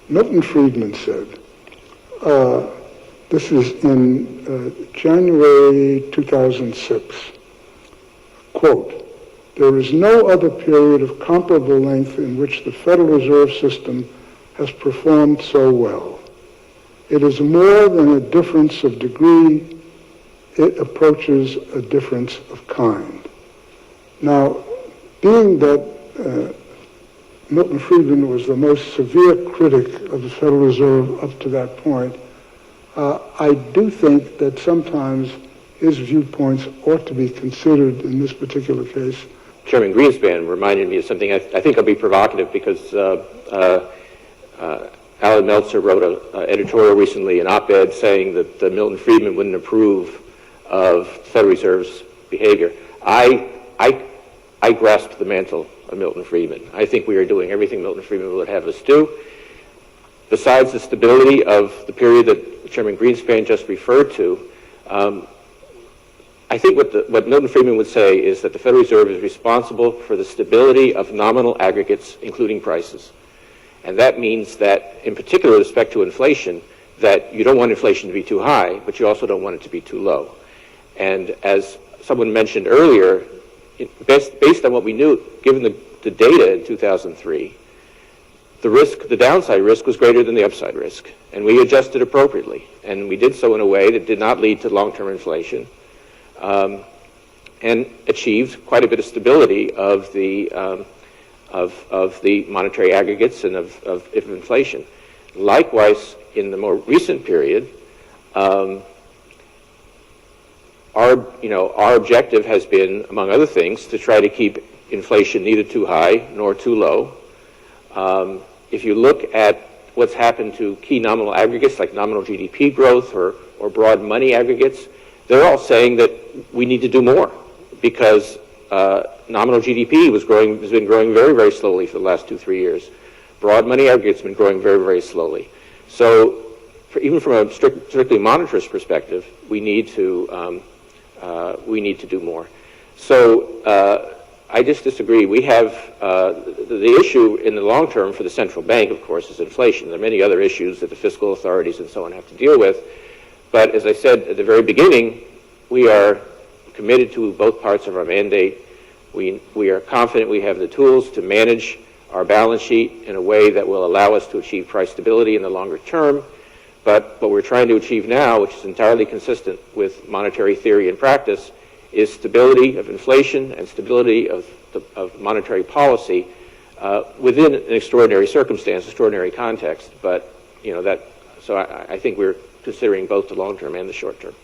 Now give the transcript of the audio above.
Milton Friedman said, this is in January 2006, quote, "There is no other period of comparable length in which the Federal Reserve System has performed so well. It is more than a difference of degree, it approaches a difference of kind." Now, being that Milton Friedman was the most severe critic of the Federal Reserve up to that point, I do think that sometimes his viewpoints ought to be considered in this particular case. Chairman Greenspan reminded me of something. I think I'll be provocative because Alan Meltzer wrote an editorial recently, an op-ed, saying that Milton Friedman wouldn't approve of the Federal Reserve's behavior. I grasped the mantle of Milton Friedman. I think we are doing everything Milton Friedman would have us do. Besides the stability of the period that Chairman Greenspan just referred to, I think what Milton Friedman would say is that the Federal Reserve is responsible for the stability of nominal aggregates, including prices. And that means that, in particular with respect to inflation, that you don't want inflation to be too high, but you also don't want it to be too low. And as someone mentioned earlier, based on what we knew, given the data in 2003, the downside risk was greater than the upside risk, and we adjusted appropriately. And we did so in a way that did not lead to long-term inflation, and achieved quite a bit of stability of the monetary aggregates and of inflation. Likewise, in the more recent period, our objective has been, among other things, to try to keep inflation neither too high nor too low. If you look at what's happened to key nominal aggregates like nominal GDP growth or broad money aggregates, they're all saying that we need to do more because nominal GDP has been growing very, very slowly for the last 2-3 years. Broad money aggregates have been growing very, very slowly. So even from a strictly monetarist perspective, we need to do more. So I just disagree. We have the issue in the long term for the central bank, of course, is inflation. There are many other issues that the fiscal authorities and so on have to deal with. But as I said at the very beginning, we are committed to both parts of our mandate. We are confident we have the tools to manage our balance sheet in a way that will allow us to achieve price stability in the longer term. But what we're trying to achieve now, which is entirely consistent with monetary theory and practice, is stability of inflation and stability of monetary policy within an extraordinary circumstance, extraordinary context. But so I think we're considering both the long term and the short term.